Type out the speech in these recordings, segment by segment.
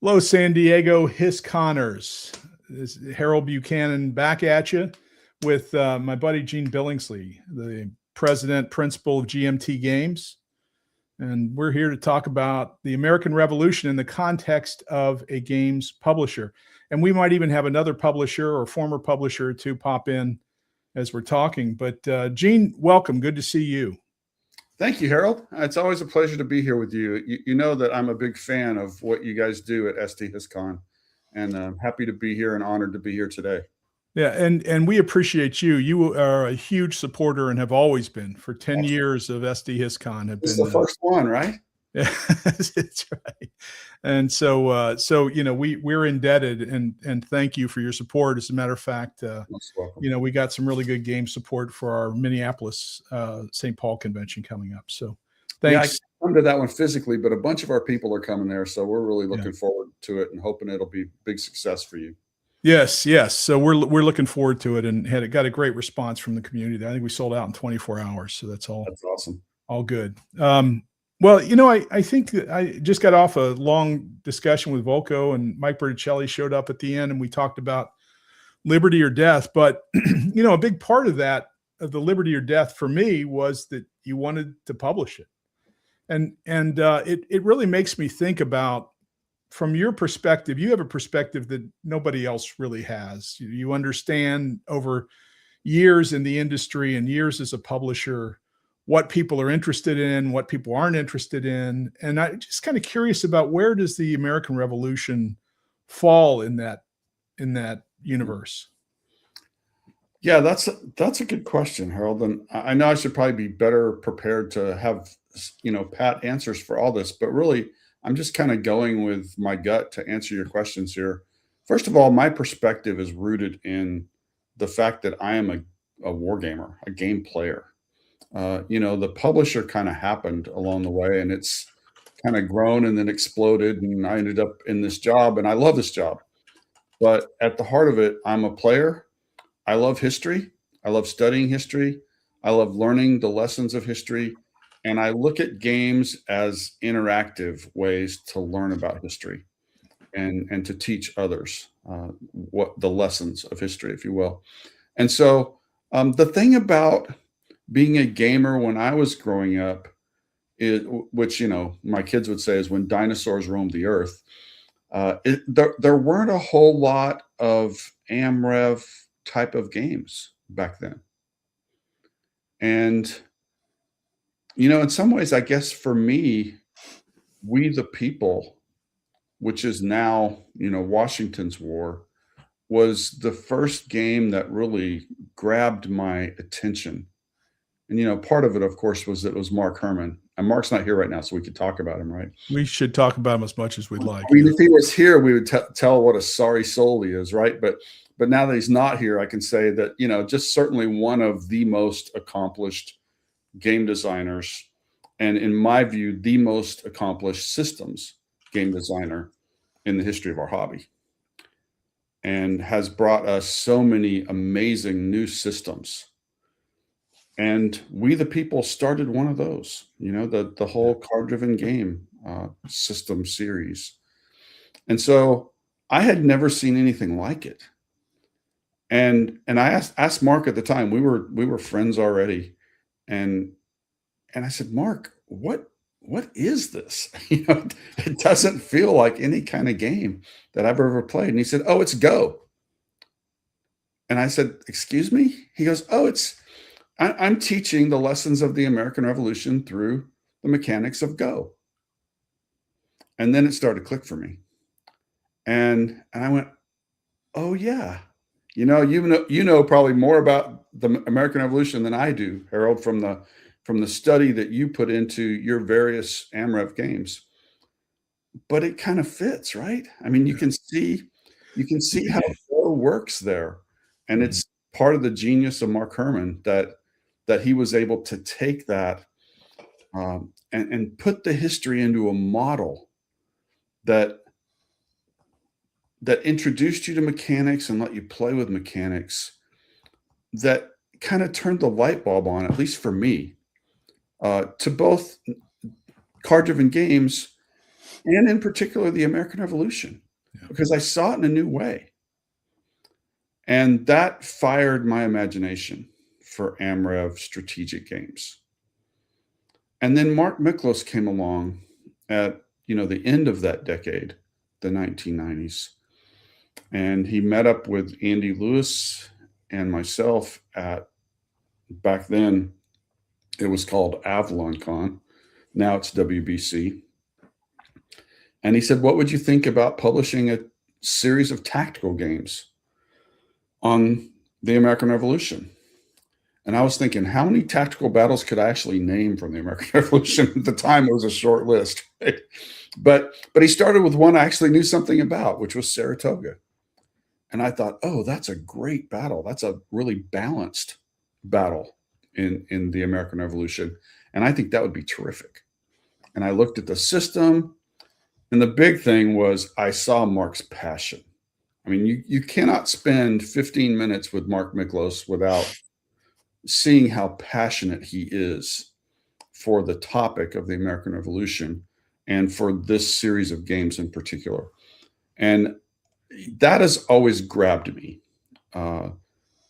Hello, San Diego Hisconners. This is Harold Buchanan back at you with my buddy Gene Billingsley, the president principal of GMT Games. And we're here to talk about the American Revolution in the context of a games publisher. And we might even have another publisher or former publisher to pop in as we're talking. But Gene, welcome. Good to see you. Thank you, Harold. It's always a pleasure to be here with you. You know that I'm a big fan of what you guys do at ST HisCon, and I'm happy to be here and honored to be here today. Yeah, and we appreciate you. You are a huge supporter and have always been for 10 That's, years of SD HisCon. Have this is been the first one, right? yeah, that's right. And so we're indebted and thank you for your support. As a matter of fact, Most welcome. we got some really good game support for our Minneapolis St. Paul convention coming up. So Yeah, I thanks. can't come to that one physically, but a bunch of our people are coming there, so we're really looking forward to it and hoping it'll be a big success for you. Yes, yes. So we're looking forward to it and got a great response from the community. I think we sold out in 24 hours. So that's awesome. All good. Well, I think that I just got off a long discussion with Volko, and Mike Berticelli showed up at the end, and we talked about liberty or death. But a big part of that, of the liberty or death for me, was that you wanted to publish it, and it really makes me think about, from your perspective, you have a perspective that nobody else really has. You understand over years in the industry and years as a publisher what people are interested in, what people aren't interested in. And I'm just kind of curious about, where does the American Revolution fall in that universe? Yeah, that's a good question, Harold. And I know I should probably be better prepared to have pat answers for all this, but really I'm just kind of going with my gut to answer your questions here. First of all, my perspective is rooted in the fact that I am a war gamer, a game player. The publisher kind of happened along the way, and it's kind of grown and then exploded, and I ended up in this job, and I love this job. But at the heart of it, I'm a player. I love history. I love studying history. I love learning the lessons of history. And I look at games as interactive ways to learn about history and to teach others what the lessons of history, if you will. And so the thing about being a gamer when I was growing up, which my kids would say is when dinosaurs roamed the earth, there weren't a whole lot of AmRev type of games back then. And in some ways, I guess for me, We the People, which is now Washington's War, was the first game that really grabbed my attention. And part of it, of course, was that it was Mark Herman. And Mark's not here right now, so we could talk about him, right? We should talk about him as much as we'd like. I mean, if he was here, we would tell what a sorry soul he is, right? But now that he's not here, I can say that just certainly one of the most accomplished game designers, and in my view, the most accomplished systems game designer in the history of our hobby, and has brought us so many amazing new systems. And We the People started one of those, the whole card-driven game system series. And so I had never seen anything like it. And I asked Mark at the time, we were friends already. And I said, Mark, what is this? It doesn't feel like any kind of game that I've ever played. And he said, oh, it's Go. And I said, excuse me? He goes, oh, I'm teaching the lessons of the American Revolution through the mechanics of Go. And then it started to click for me. And I went, oh yeah. You know probably more about the American Revolution than I do, Harold, from the study that you put into your various AmRev games. But it kind of fits, right? I mean, you can see how Go works there. And it's part of the genius of Mark Herman that he was able to take that and put the history into a model that introduced you to mechanics and let you play with mechanics, that kind of turned the light bulb on, at least for me, to both card-driven games and in particular the American Revolution, because I saw it in a new way. And that fired my imagination for AmRev strategic games. And then Mark Miklos came along at, the end of that decade, the 1990s. And he met up with Andy Lewis and myself at, back then, it was called AvalonCon. Now it's WBC. And he said, what would you think about publishing a series of tactical games on the American Revolution? And I was thinking, how many tactical battles could I actually name from the American Revolution? At the time, it was a short list. Right? But he started with one I actually knew something about, which was Saratoga. And I thought, oh, that's a great battle. That's a really balanced battle in the American Revolution. And I think that would be terrific. And I looked at the system. And the big thing was I saw Mark's passion. I mean, you cannot spend 15 minutes with Mark Miklos without seeing how passionate he is for the topic of the American Revolution and for this series of games in particular. And that has always grabbed me.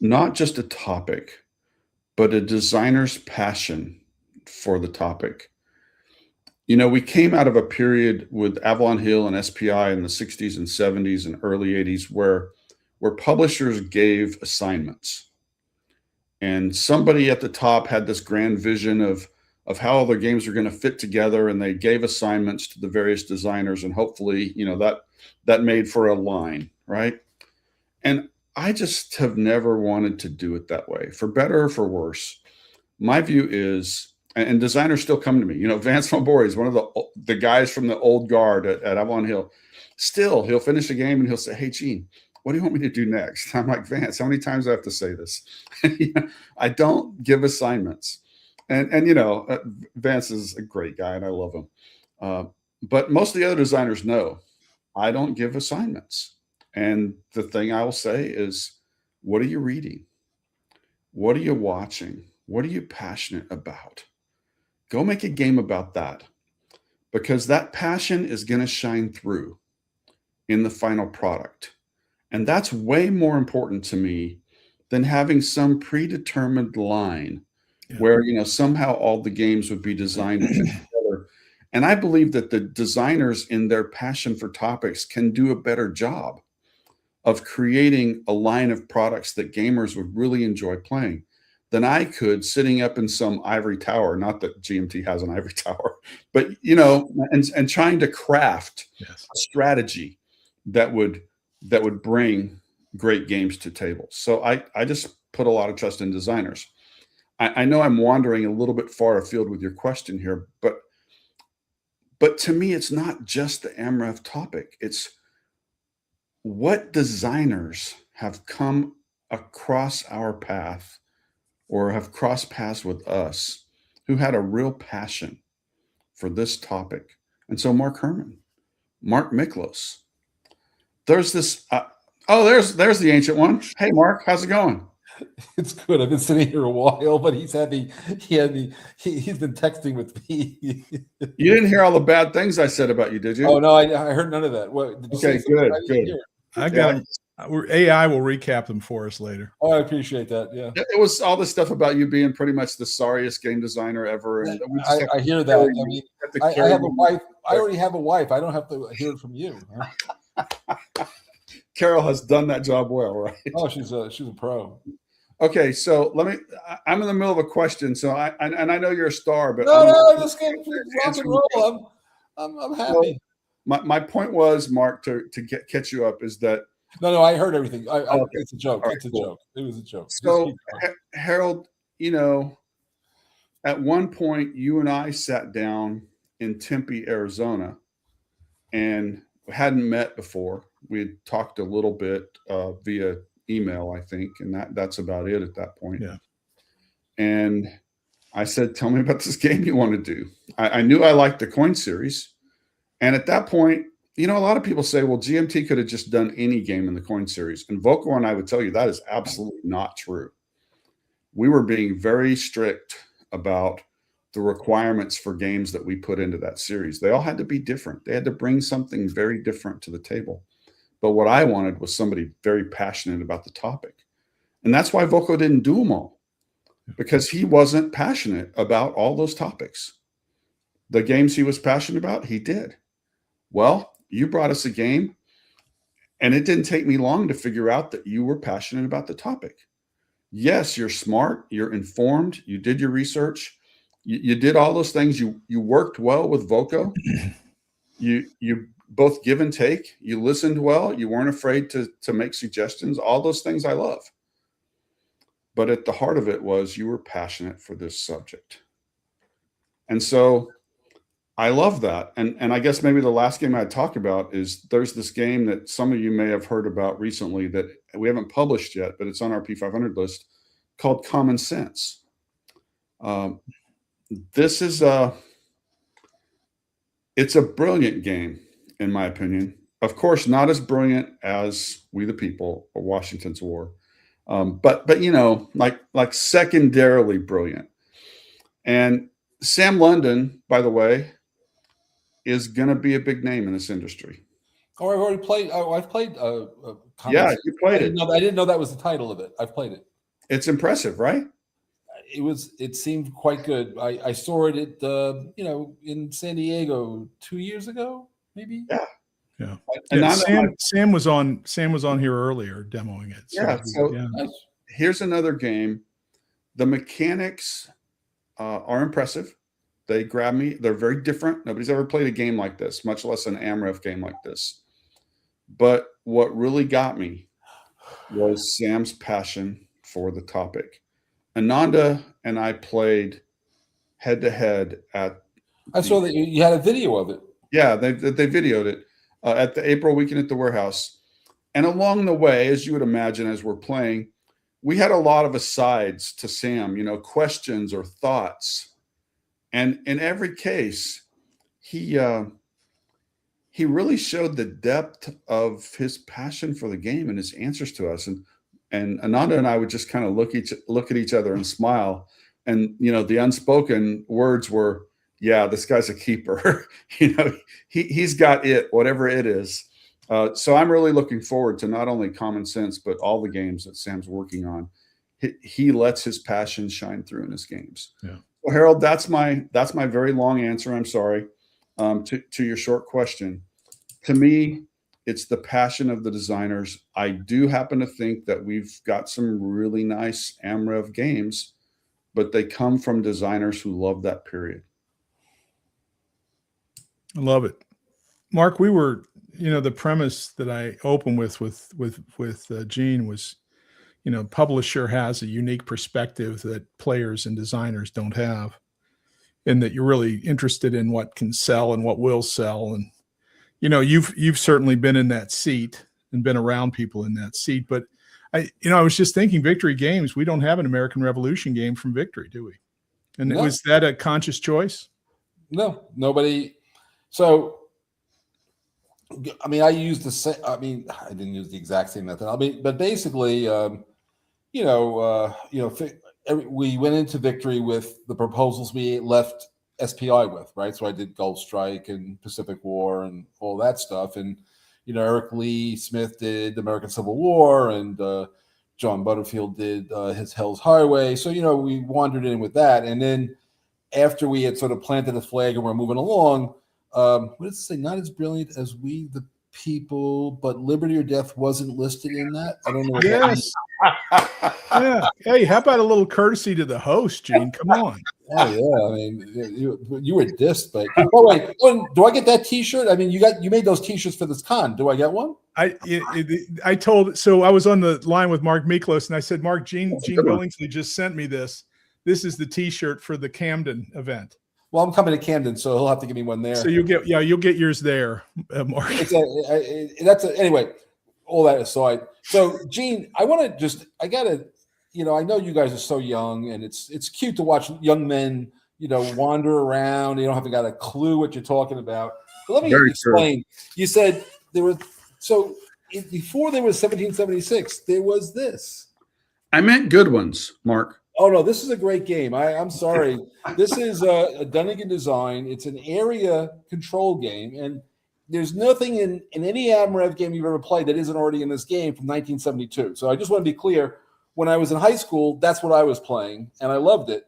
Not just a topic, but a designer's passion for the topic. We came out of a period with Avalon Hill and SPI in the 60s and 70s and early 80s where publishers gave assignments. And somebody at the top had this grand vision of how all their games are going to fit together, and they gave assignments to the various designers, and hopefully, that made for a line, right? And I just have never wanted to do it that way, for better or for worse. My view is, and designers still come to me, Vance Malbori is one of the guys from the old guard at Avalon Hill. Still, he'll finish a game and he'll say, hey, Gene, what do you want me to do next? I'm like, Vance, how many times do I have to say this? I don't give assignments. And Vance is a great guy and I love him. But most of the other designers know I don't give assignments. And the thing I will say is, what are you reading? What are you watching? What are you passionate about? Go make a game about that, because that passion is going to shine through in the final product. And that's way more important to me than having some predetermined line where, somehow all the games would be designed to fit together. And I believe that the designers in their passion for topics can do a better job of creating a line of products that gamers would really enjoy playing than I could sitting up in some ivory tower. Not that GMT has an ivory tower, but, and trying to craft a strategy that would bring great games to tables. So I just put a lot of trust in designers. I know I'm wandering a little bit far afield with your question here, but to me, it's not just the AmRev topic. It's what designers have come across our path or have crossed paths with us who had a real passion for this topic. And so Mark Herman, Mark Miklos, there's this, there's the ancient one. Hey, Mark, how's it going? It's good. I've been sitting here a while, but he's been texting with me. You didn't hear all the bad things I said about you, did you? Oh no, I heard none of that. What, did you okay, good. I got them. AI will recap them for us later. Oh, I appreciate that. Yeah, it was all this stuff about you being pretty much the sorriest game designer ever. And I hear that. I mean, I have a wife. I already have a wife. I don't have to hear it from you. Huh? Carol has done that job well, right? Oh, she's a pro. Okay, so I'm in the middle of a question. So I know you're a star, but no, this game rock and roll. I'm happy. So my point was, Mark, to catch you up, is that no, I heard everything. Okay. It's a joke. Right, it's a cool. joke. It was a joke. So Harold, at one point you and I sat down in Tempe, Arizona, and hadn't met before. We had talked a little bit via email, I think, and that's about it at that point. Yeah. And I said, tell me about this game you want to do. I knew I liked the coin series. And at that point, a lot of people say, well, GMT could have just done any game in the coin series. And Vocal and I would tell you that is absolutely not true. We were being very strict about the requirements for games that we put into that series. They all had to be different. They had to bring something very different to the table. But what I wanted was somebody very passionate about the topic. And that's why Volko didn't do them all, because he wasn't passionate about all those topics. The games he was passionate about, he did. Well, you brought us a game, and it didn't take me long to figure out that you were passionate about the topic. Yes, you're smart, you're informed, you did your research, you did all those things. You worked well with Volko. You both give and take. You listened well. You weren't afraid to make suggestions. All those things I love. But at the heart of it was you were passionate for this subject. And so I love that. And I guess maybe the last game I'd talk about is there's this game that some of you may have heard about recently that we haven't published yet, but it's on our P500 list, called Common Sense. This is it's a brilliant game, in my opinion. Of course, not as brilliant as We the People or Washington's War. But you know, like secondarily brilliant. And Sam London, by the way, is going to be a big name in this industry. Oh, I've already played. Oh, I've played. Yeah, you played it. I didn't know that was the title of it. I've played it. It's impressive, right? It seemed quite good. I saw it at in San Diego 2 years ago, maybe. Yeah. And Sam was on here earlier demoing it. So here's another game. The mechanics are impressive. They grab me. They're very different. Nobody's ever played a game like this, much less an AmRev game like this. But what really got me was Sam's passion for the topic. Ananda and I played head to head at. I saw that you had a video of it. Yeah, they videoed it at the April weekend at the warehouse. And along the way, as you would imagine, as we're playing, we had a lot of asides to Sam, questions or thoughts. And in every case, he really showed the depth of his passion for the game and his answers to us. And Ananda and I would just kind of look at each other and smile. And, the unspoken words were, yeah, this guy's a keeper. He's got it, whatever it is. So I'm really looking forward to not only Common Sense, but all the games that Sam's working on. He lets his passion shine through in his games. Yeah. Well, Harold, that's my very long answer. I'm sorry to your short question. To me, it's the passion of the designers. I do happen to think that we've got some really nice AmRev games, but they come from designers who love that period. I love it. Mark, we were, the premise that I opened with Gene was, publisher has a unique perspective that players and designers don't have, and that you're really interested in what can sell and what will sell. And, you've certainly been in that seat and been around people in that seat. But I was just thinking, Victory Games, we don't have an American Revolution game from Victory, do we? And No. Was that a conscious choice? Nobody. So, I used the same. I didn't use the exact same method. But basically, we went into Victory with the proposals we left SPI with, right? So I did Gulf Strike and Pacific War and all that stuff. And, Eric Lee Smith did American Civil War, and John Butterfield did his Hell's Highway. So, we wandered in with that. And then after we had sort of planted the flag and we're moving along, what did it say? Not as brilliant as We the People, but Liberty or Death wasn't listed in that. I don't know. Yes. Yeah. Hey, how about a little courtesy to the host, Gene? Come on. Oh yeah. You were dissed, but wait. Do I get that T-shirt? You made those T-shirts for this con. Do I get one? I told. So I was on the line with Mark Miklos, and I said, Mark, Gene Billingsley just sent me this. This is the T-shirt for the Camden event. Well, I'm coming to Camden, so he'll have to give me one there. So you'll get yours there, Mark. Anyway, all that aside. So, Gene, I know you guys are so young, and it's cute to watch young men, wander around. You don't have to got a clue what you're talking about. But let me explain. True. You said before there was 1776, there was this. I meant good ones, Mark. Oh no, this is a great game. I'm sorry. This is a Dunnigan design. It's an area control game, and there's nothing in any Amrev game you've ever played that isn't already in this game from 1972. So I just want to be clear. When I was in high school, that's what I was playing, and I loved it.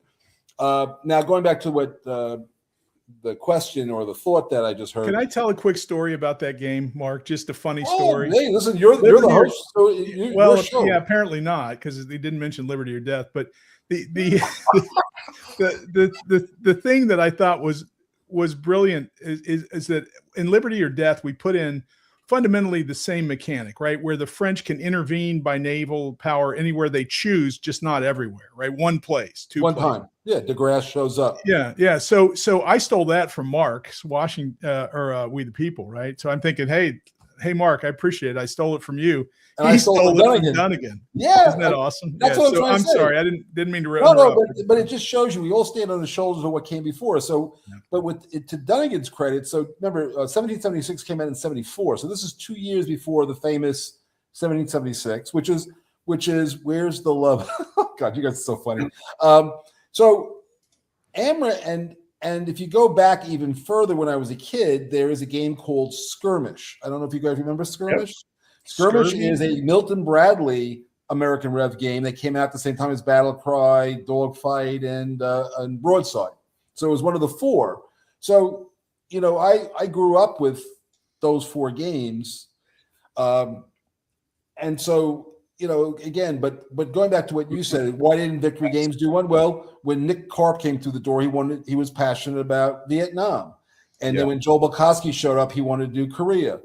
Now going back to what the question or the thought that I just heard. Can I tell a quick story about that game, Mark? Just a funny Oh, story. hey, listen, you're the host. So Well, your show. yeah, apparently not, because they didn't mention Liberty or Death. But the the thing that I thought was brilliant is that in Liberty or Death we put in fundamentally the same mechanic, right? Where the French can intervene by naval power anywhere they choose, just not everywhere, right? One place, one places. time. Yeah, DeGrasse shows up. Yeah. So I stole that from Mark's Washington We the People, right? So I'm thinking, hey, Mark, I appreciate it. I stole it from you. And I stole it from Dunnigan. Yeah, isn't that awesome? That's what I'm trying to say. Sorry, I didn't mean to No, but it just shows you we all stand on the shoulders of what came before. So, Yeah. but with it, to Dunnigan's credit, so remember, 1776 came out in 74. So this is 2 years before the famous 1776, which is Where's the Love? God, you guys are so funny. So Amra and if you go back even further, when I was a kid, there is a game called Skirmish. I don't know if you guys remember Skirmish. Yep. Skirmish is a Milton Bradley American Rev game that came out at the same time as Battle Cry, Dogfight, and Broadside. So it was one of the four. So, you know, I grew up with those four games. And so, you know, again, but going back to what you said, why didn't Victory Games do one? Well, when Nick Karp came through the door, he was passionate about Vietnam. And then when Joel Bukowski showed up, he wanted to do Korea.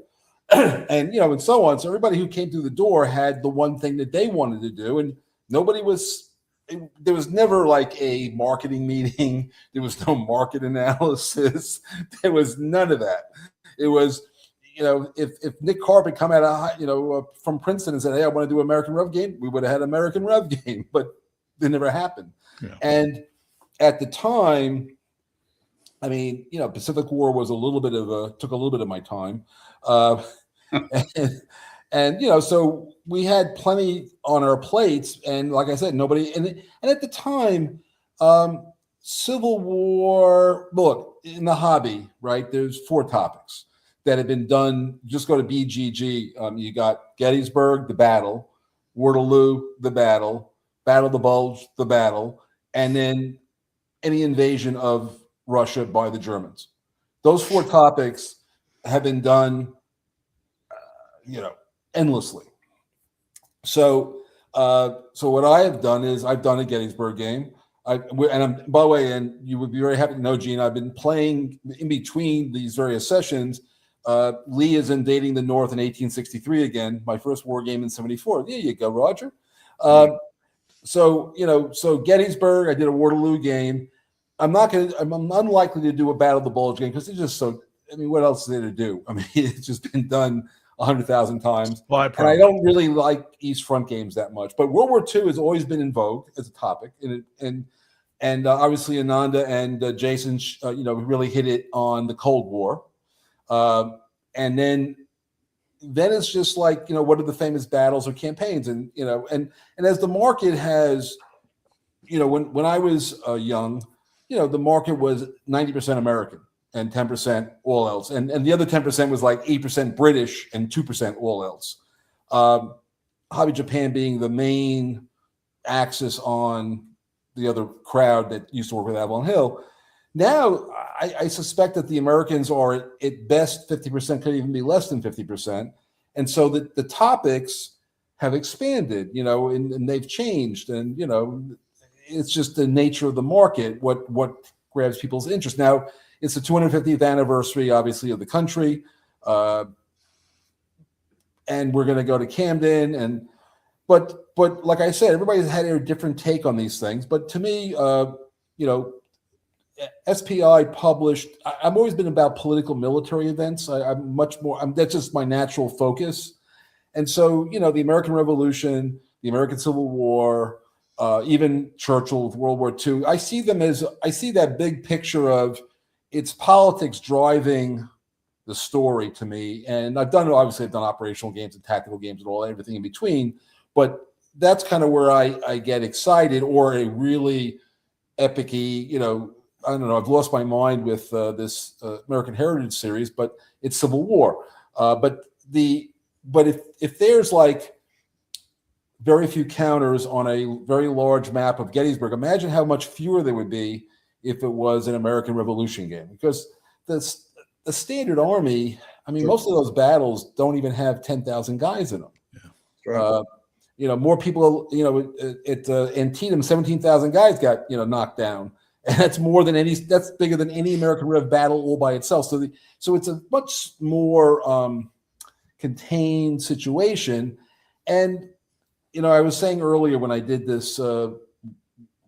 And, you know, and so on. So everybody who came through the door had the one thing that they wanted to do. And there was never like a marketing meeting. There was no market analysis. There was none of that. It was, you know, if Nick Karp had come out of, from Princeton and said, hey, I want to do American Rev game, we would have had American Rev game, but it never happened. Yeah. And at the time, I mean, you know, Pacific War was took a little bit of my time. And you know, so we had plenty on our plates, and like I said, nobody. And at the time, Civil War. Look, in the hobby, right? There's 4 topics that have been done. Just go to BGG. You got Gettysburg, the battle; Waterloo, the battle; Battle of the Bulge, the battle; and then any invasion of Russia by the Germans. Those 4 topics have been done, endlessly. So what I have done is I've done a Gettysburg game. By the way, and you would be very happy to know, Gene, I've been playing in between these various sessions. Lee is invading the North in 1863 again. My first war game in 74. There you go, Roger. So Gettysburg, I did a Waterloo game. I'm unlikely to do a Battle of the Bulge game because it's just so. I mean, what else is there to do? I mean, it's just been done 100,000 times. Well, and I don't really like East Front games that much. But World War II has always been in vogue as a topic, and obviously Ananda and Jason, really hit it on the Cold War, and then it's just like, what are the famous battles or campaigns, and as the market has, when I was young, the market was 90% American and 10% all else. And the other 10% was like 8% British and 2% all else. Hobby Japan being the main axis on the other crowd that used to work with Avalon Hill. Now, I suspect that the Americans are at best 50%, could even be less than 50%. And so the topics have expanded, and they've changed. And, it's just the nature of the market, what grabs people's interest. Now, it's the 250th anniversary, obviously, of the country, and we're going to go to Camden. But like I said, everybody's had a different take on these things. But to me, SPI published. I've always been about political military events. I'm much more. That's just my natural focus. And so, the American Revolution, the American Civil War, even Churchill with World War II. I see that big picture of it's politics driving the story to me. And I've done operational games and tactical games and everything in between. But that's kind of where I get excited, or a really epic-y, I don't know. I've lost my mind with this American Heritage series, but it's Civil War. But if there's like very few counters on a very large map of Gettysburg, imagine how much fewer there would be if it was an American Revolution game. Because the standard army, I mean, most of those battles don't even have 10,000 guys in them. Right. More people, at Antietam, 17,000 guys got, knocked down. And that's that's bigger than any American Rev battle all by itself. So it's a much more contained situation. And, I was saying earlier when I did this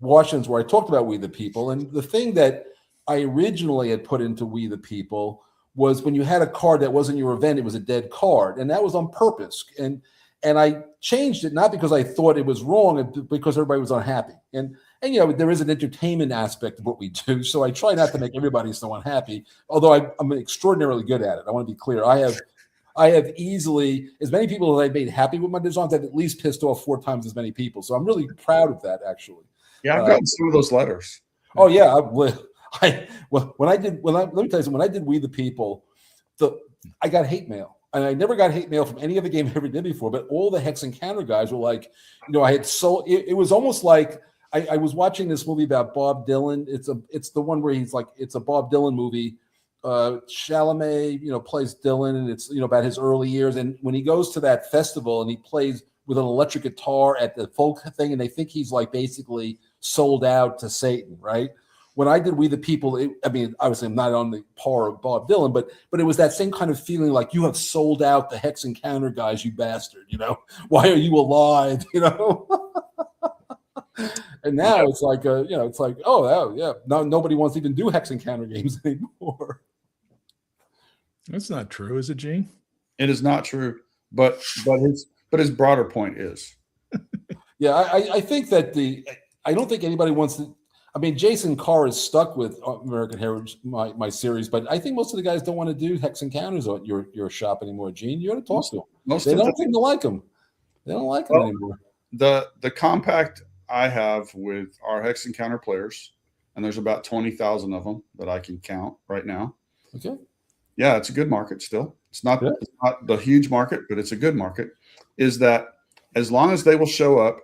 Washington's where I talked about We the People, and the thing that I originally had put into We the People was when you had a card that wasn't your event, it was a dead card. And that was on purpose. And I changed it, not because I thought it was wrong, but because everybody was unhappy. And there is an entertainment aspect of what we do. So I try not to make everybody so unhappy, although I'm extraordinarily good at it. I want to be clear. I have easily, as many people as I've made happy with my designs, I've at least pissed off 4 times as many people. So I'm really proud of that, actually. Yeah, I've gotten some of those letters. Oh yeah, let me tell you something. When I did We the People, I got hate mail, and I never got hate mail from any other game I ever did before. But all the Hex Encounter guys were like, I had it was almost like I was watching this movie about Bob Dylan. It's the one where he's like, it's a Bob Dylan movie. Chalamet, plays Dylan, and it's about his early years. And when he goes to that festival and he plays with an electric guitar at the folk thing, and they think he's like basically sold out to Satan, right? When I did We the People, obviously I'm not on the par of Bob Dylan, but it was that same kind of feeling like you have sold out the Hex Encounter guys, you bastard, why are you alive, And now it's like, oh yeah, now nobody wants to even do Hex Encounter games anymore. That's not true, is it, Gene? It is not true, but his broader point is. Yeah, I think that I don't think anybody wants to. I mean, Jason Carr is stuck with American Heritage, my series, but I think most of the guys don't want to do Hex Encounters at your shop anymore. Gene, you ought to talk to them. They don't seem to like them. They don't like them anymore. The compact I have with our Hex Encounter players, and there's about 20,000 of them that I can count right now. Okay. Yeah, it's a good market still. It's not the huge market, but it's a good market. Is that as long as they will show up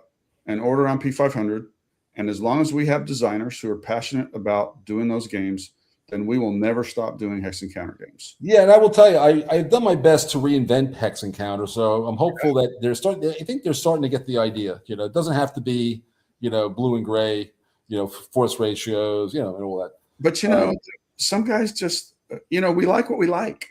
and order on P500, and as long as we have designers who are passionate about doing those games, then we will never stop doing Hex Encounter games. Yeah, and I will tell you, I've done my best to reinvent Hex Encounter, so I'm hopeful that I think they're starting to get the idea. It doesn't have to be, blue and gray, force ratios, and all that. But some guys just, we like what we like.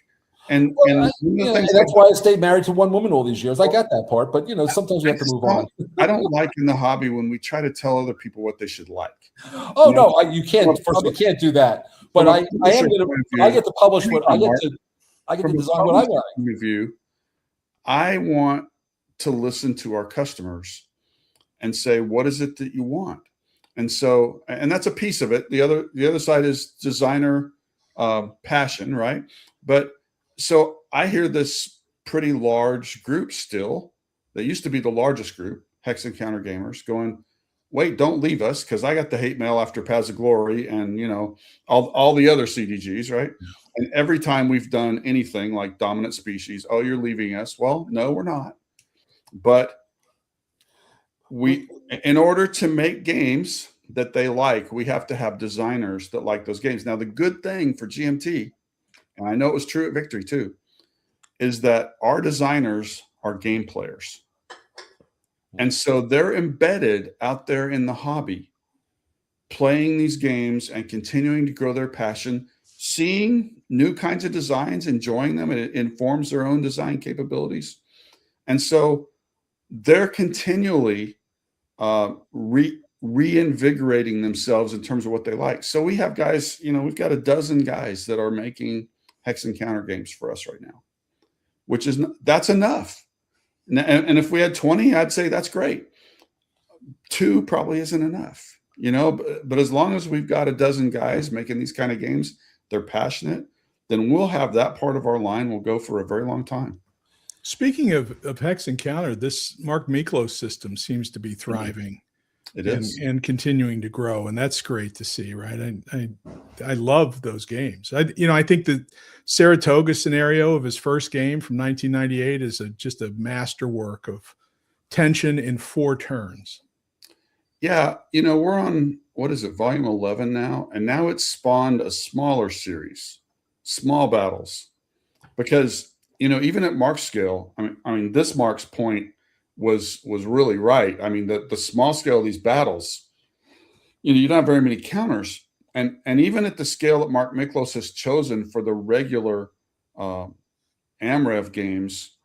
And that's why I stayed married to one woman all these years. I got that part, but sometimes we have to move on. I don't like in the hobby when we try to tell other people what they should like. Oh no, you can't. First, you can't do that. But I get to publish what I get to design what I want. Review. I want to listen to our customers and say, what is it that you want? And so, and that's a piece of it. The other side is designer passion, right? But so I hear this pretty large group still that used to be the largest group, Hex Encounter gamers, going, wait, don't leave us, because I got the hate mail after Paths of Glory and all the other CDGs, right? And every time we've done anything like Dominant Species, oh, you're leaving us. Well, no, we're not. But in order to make games that they like, we have to have designers that like those games. Now, the good thing for GMT, and I know it was true at Victory too, is that our designers are game players. And so they're embedded out there in the hobby, playing these games and continuing to grow their passion, seeing new kinds of designs, enjoying them, and it informs their own design capabilities. And so they're continually reinvigorating themselves in terms of what they like. So we have guys, we've got a dozen guys that are making Hex Encounter games for us right now, that's enough. And if we had 20, I'd say that's great. 2 probably isn't enough, but as long as we've got a dozen guys making these kind of games, they're passionate, then we'll have that part of our line will go for a very long time. Speaking of Hex Encounter, this Mark Miklos system seems to be thriving. It is. And continuing to grow, and that's great to see, right? I love those games. I think the Saratoga scenario of his first game from 1998 is just a masterwork of tension in 4 turns. Yeah, we're on, what is it, volume 11 now, and now it's spawned a smaller series, small battles, because even at Mark's scale, I mean, this Mark's point was really right. I mean, the small scale of these battles, you don't have very many counters, and even at the scale that Mark Miklos has chosen for the regular AmRev games,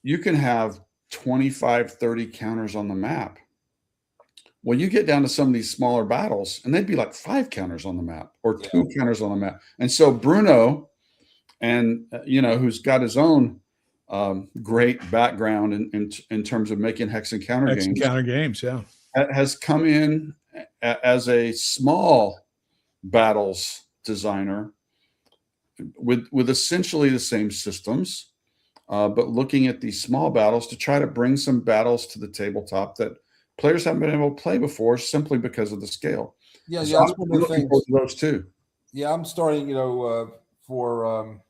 you can have 25, 30 counters on the map. Well, you get down to some of these smaller battles, and they'd be like 5 counters on the map or 2 counters on the map. And so Bruno, and who's got his own great background in terms of making Hex Encounter games, yeah, has come in as a small battles designer with essentially the same systems, but looking at these small battles to try to bring some battles to the tabletop that players haven't been able to play before simply because of the scale. Yeah, so that's one of the things. Those two. Yeah, I'm starting. For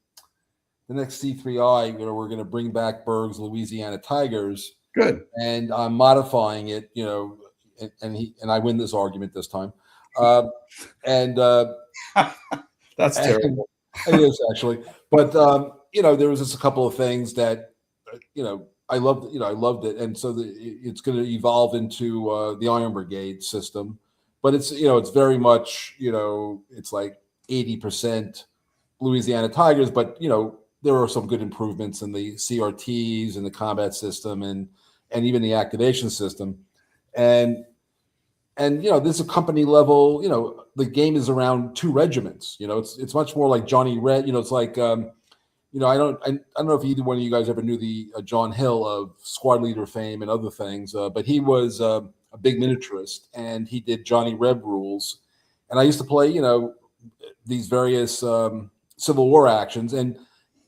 the next C3I, we're going to bring back Berg's Louisiana Tigers. Good. And I'm modifying it, and I win this argument this time. That's terrible. It is actually, but there was just a couple of things that I loved. I loved it, and so it's going to evolve into the Iron Brigade system. But it's it's very much it's like 80% Louisiana Tigers, but there are some good improvements in the CRTs and the combat system and even the activation system. And this is a company level, the game is around 2 regiments. It's much more like Johnny Red. It's like, I don't know if either one of you guys ever knew the John Hill of Squad Leader fame and other things, but he was a big miniaturist, and he did Johnny Reb rules. And I used to play, these various Civil War actions, and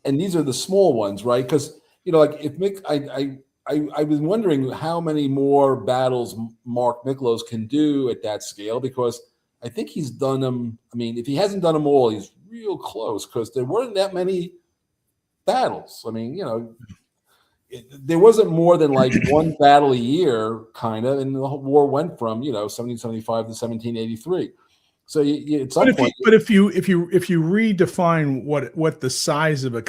these are the small ones, right? Because like if Mick, I was wondering how many more battles Mark Miklos can do at that scale, because I think he's done them. I mean, if he hasn't done them all, he's real close, because there weren't that many battles. I mean, there wasn't more than like one battle a year, kind of, and the whole war went from 1775 to 1783. So but if you redefine what the size of a I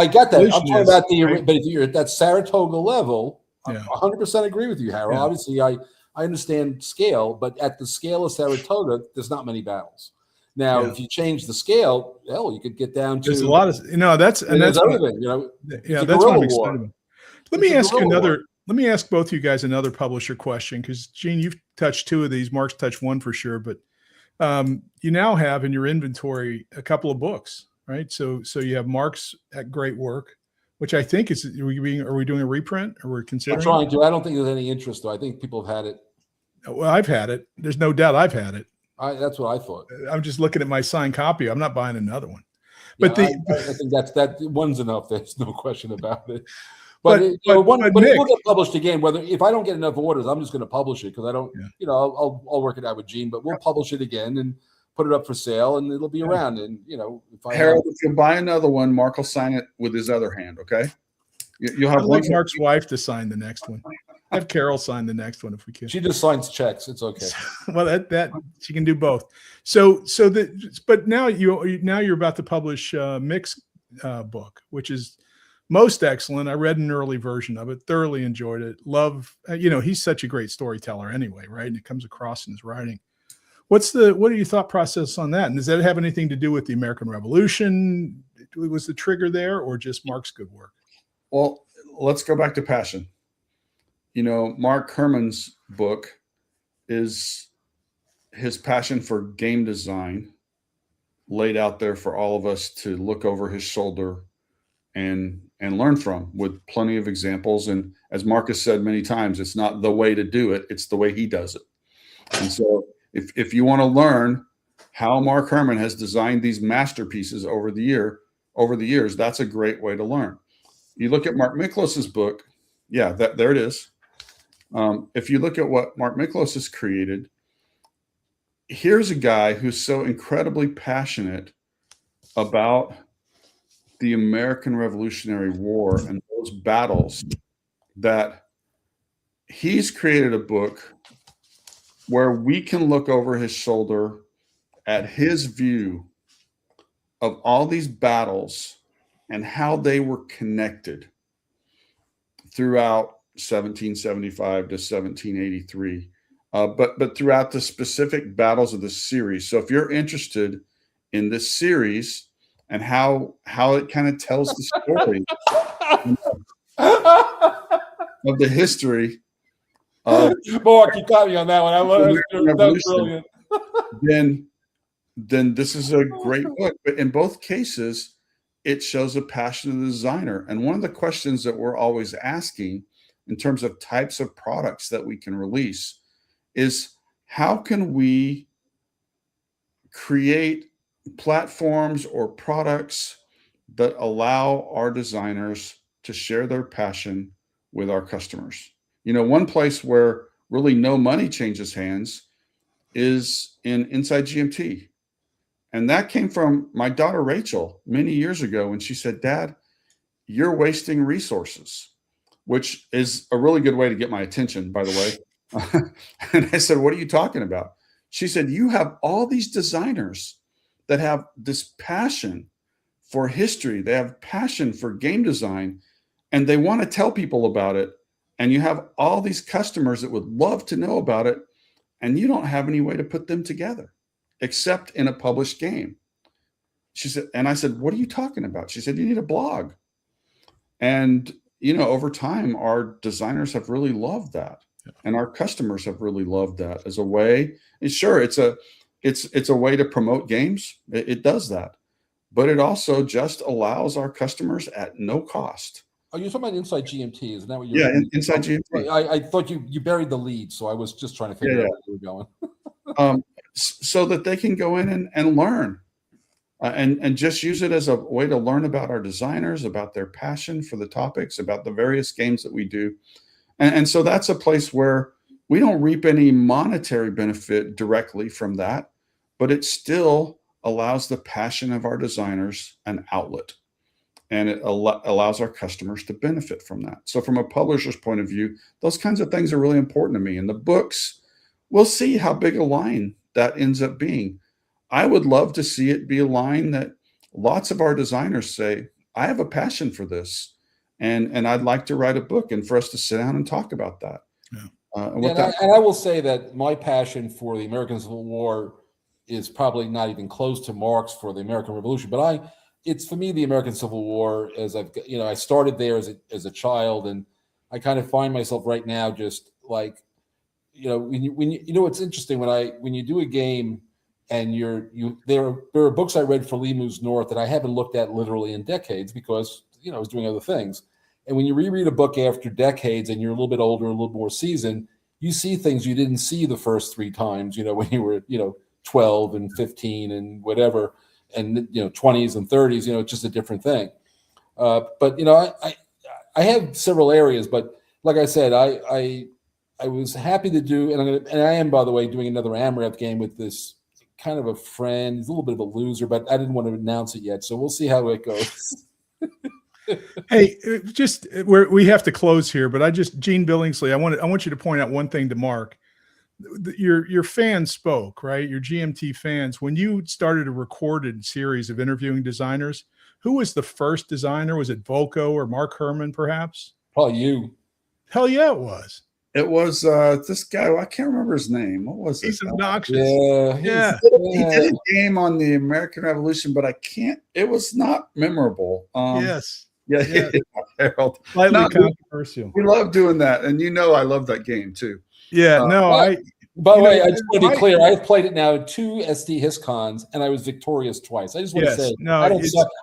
get that. I'm talking about right? But if you're at that Saratoga level, I 100% agree with you, Harold. Yeah. Obviously, I understand scale, but at the scale of Saratoga, there's not many battles. Now, if you change the scale, hell, you could get down to. There's a lot of that's everything. That's what I'm excited about. Let me ask both of you guys another publisher question, because Gene, you've touched 2 of these. Mark's touched 1 for sure, but you now have in your inventory a couple of books, right? So you have Mark's at Great Work, which I think is. Are we doing a reprint, or we're considering? I'm trying to. I don't think there's any interest, though. I think people have had it. Well, I've had it. There's no doubt I've had it. That's what I thought. I'm just looking at my signed copy. I'm not buying another one. Yeah, But I think that one's enough. There's no question about it. But it will get published again. If I don't get enough orders, I'm just going to publish it, because I don't. Yeah. I'll work it out with Gene, but we'll publish it again and put it up for sale, and it'll be around. And Harold, if you buy another one, Mark will sign it with his other hand. Okay. You'll have Mark's wife to sign the next one. Have Carol sign the next one if we can. She just signs checks. It's okay. Well, that she can do both. But now you're about to publish Mick's book, which is most excellent. I read an early version of it, thoroughly enjoyed it. Love, he's such a great storyteller anyway, right? And it comes across in his writing. What are your thought process on that? And does that have anything to do with the American Revolution? Was the trigger there, or just Mark's good work? Well, let's go back to passion. Mark Herman's book is his passion for game design laid out there for all of us to look over his shoulder and learn from, with plenty of examples. And as Marcus said many times, it's not the way to do it, it's the way he does it. And so if you want to learn how Mark Herman has designed these masterpieces over the years, that's a great way to learn. You look at Mark Miklas's book. Yeah, there it is. If you look at what Mark Miklas has created, here's a guy who's so incredibly passionate about the American Revolutionary War and those battles that he's created a book where we can look over his shoulder at his view of all these battles and how they were connected throughout 1775 to 1783, but throughout the specific battles of the series. So if you're interested in this series and how it kind of tells the story of the history of Mark, you caught me on that one. I love that. Was brilliant. then this is a great book. But in both cases, it shows a passion of the designer. And one of the questions that we're always asking in terms of types of products that we can release is how can we create platforms or products that allow our designers to share their passion with our customers. One place where really no money changes hands is in Inside GMT. And that came from my daughter, Rachel, many years ago when she said, Dad, you're wasting resources, which is a really good way to get my attention, by the way. And I said, what are you talking about? She said, you have all these designers that have this passion for history. They have passion for game design, and they want to tell people about it. And you have all these customers that would love to know about it, and you don't have any way to put them together except in a published game. She said, and I said, what are you talking about? She said, you need a blog. And, over time, our designers have really loved that. And our customers have really loved that as a way. And sure, it's a way to promote games. It does that. But it also just allows our customers at no cost. Oh, you're talking about Inside GMT, isn't that what you're? Yeah, Inside GMT. I thought you buried the lead, so I was just trying to figure out where you were going. So that they can go in and learn and just use it as a way to learn about our designers, about their passion for the topics, about the various games that we do. And so that's a place where we don't reap any monetary benefit directly from that, but it still allows the passion of our designers an outlet. And it allows our customers to benefit from that. So from a publisher's point of view, those kinds of things are really important to me. And the books, we'll see how big a line that ends up being. I would love to see it be a line that lots of our designers say, I have a passion for this, and I'd like to write a book and for us to sit down and talk about that. Yeah. And I will say that my passion for the American Civil War is probably not even close to Mark's for the American Revolution, but it's for me, the American Civil War, as I started there as a child, and I kind of find myself right now just like, it's interesting when you do a game and there are books I read for Lee Moves North that I haven't looked at literally in decades because I was doing other things. And when you reread a book after decades and you're a little bit older, a little more seasoned, you see things you didn't see the first three times, when you were 12 and 15 and whatever, and 20s and 30s, it's just a different thing. But I have several areas, but like I said, I was happy to do, and I am, by the way, doing another AMRAP game with this kind of a friend. He's a little bit of a loser, but I didn't want to announce it yet, so we'll see how it goes. Hey, we have to close here, but Gene Billingsley, I want you to point out one thing to Mark. Your fans spoke, right? Your GMT fans, when you started a recorded series of interviewing designers, who was the first designer? Was it Volko or Mark Herman, perhaps? Probably you. Hell yeah, it was. It was this guy. I can't remember his name. What was it? He's obnoxious. Yeah. He did a game on the American Revolution, but I can't. It was not memorable. Yes. Yeah. Harold. Slightly controversial. We love doing that, and I love that game too. Yeah. By the way, I just want to be clear. I've played it now at 2 SD HISCons, and I was victorious twice. I just want to say,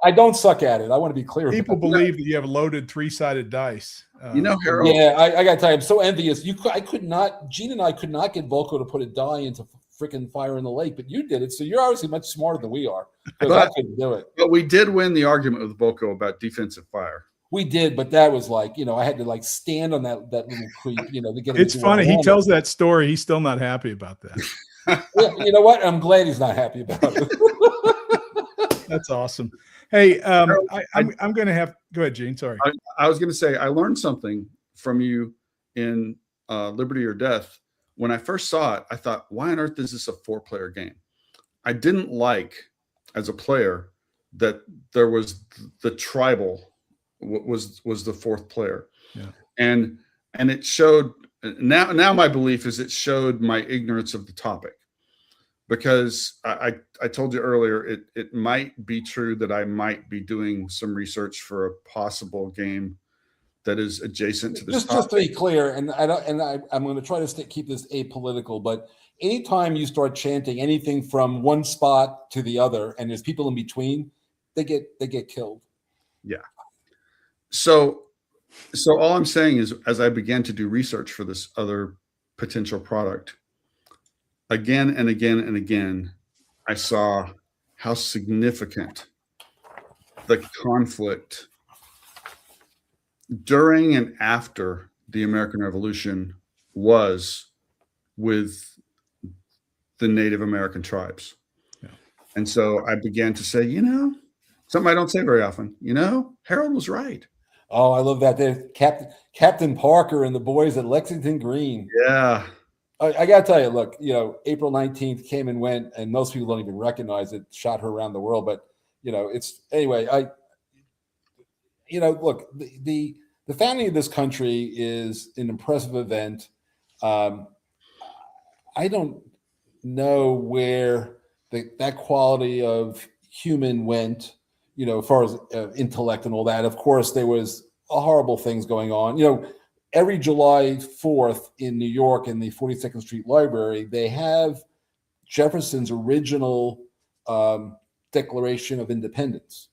I don't suck at it. I want to be clear. People believe that you have loaded 3-sided dice. Harold. Yeah, I got to tell you, I'm so envious. Gene and I could not get Volko to put a die into freaking Fire in the Lake, but you did it. So you're obviously much smarter than we are, because I couldn't do it. But we did win the argument with Volko about defensive fire. We did, but that was like, I had to like stand on that little creek, to get him It's to funny. He Orlando. tells that story. He's still not happy about that. Yeah, you know what? I'm glad he's not happy about it. That's awesome. Hey, I'm going to have go ahead, Gene. Sorry. I was going to say I learned something from you in Liberty or Death. When I first saw it, I thought, why on earth is this a 4-player game? I didn't like as a player that there was the tribal was the 4th player. Yeah. And it showed now my belief is it showed my ignorance of the topic, because I told you earlier it might be true that I might be doing some research for a possible game that is adjacent to this topic. Just to be clear, and I'm going to try to keep this apolitical, but anytime you start chanting anything from one spot to the other, and there's people in between, they get killed. Yeah. So all I'm saying is, as I began to do research for this other potential product, again and again and again, I saw how significant the conflict during and after the American Revolution was with the Native American tribes. Yeah. And so I began to say, something I don't say very often, Harold was right. Oh, I love that. There's Captain Parker and the boys at Lexington Green. Yeah. I got to tell you, look, April 19th came and went, and most people don't even recognize it, shot her around the world. But, it's anyway, look, the founding of this country is an impressive event. I don't know where that quality of human went, as far as intellect and all that. Of course, there was horrible things going on. Every July 4th in New York in the 42nd Street Library, they have Jefferson's original Declaration of Independence.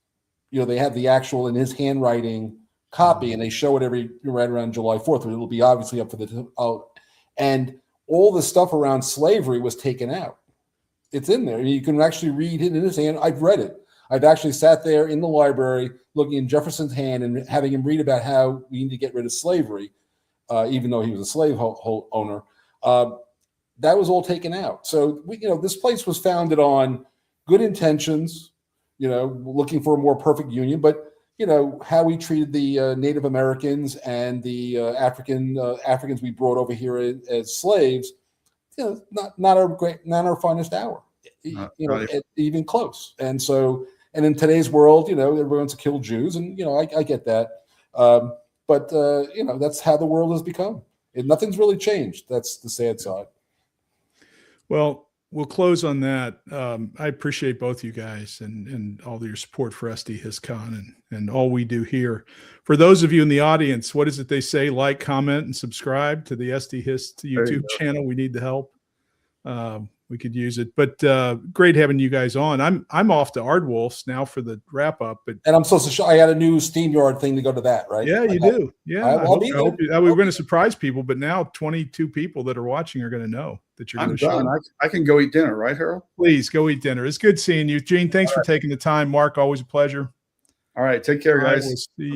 They have the actual in his handwriting copy, and they show it right around July 4th. It'll be obviously up for and all the stuff around slavery was taken out. It's in there. You can actually read it in his hand. I've read it. I've actually sat there in the library looking in Jefferson's hand and having him read about how we need to get rid of slavery, even though he was a slave owner. That was all taken out. So this place was founded on good intentions, looking for a more perfect union, but how we treated the Native Americans and the Africans we brought over here as slaves, not our finest hour, even close. And so, and in today's world, everyone's to kill Jews, and I get that, but that's how the world has become. Nothing's really changed. That's the sad side. Well, we'll close on that. I appreciate both you guys and all your support for SD HistCon and all we do here. For those of you in the audience, what is it they say? Like, comment, and subscribe to the SD Hist YouTube channel. We need the help. We could use it, but great having you guys on. I'm off to Ardwolf's now for the wrap up. But and I'm supposed to show. I had a new SteamYard thing to go to that, right? Yeah, you do. Yeah, I hope we were going to surprise people, but now 22 people that are watching are going to know that you're going to show. I can go eat dinner, right, Harold? Please go eat dinner. It's good seeing you, Gene. Thanks for taking the time. Mark, always a pleasure. All right, take care, guys. We'll see you.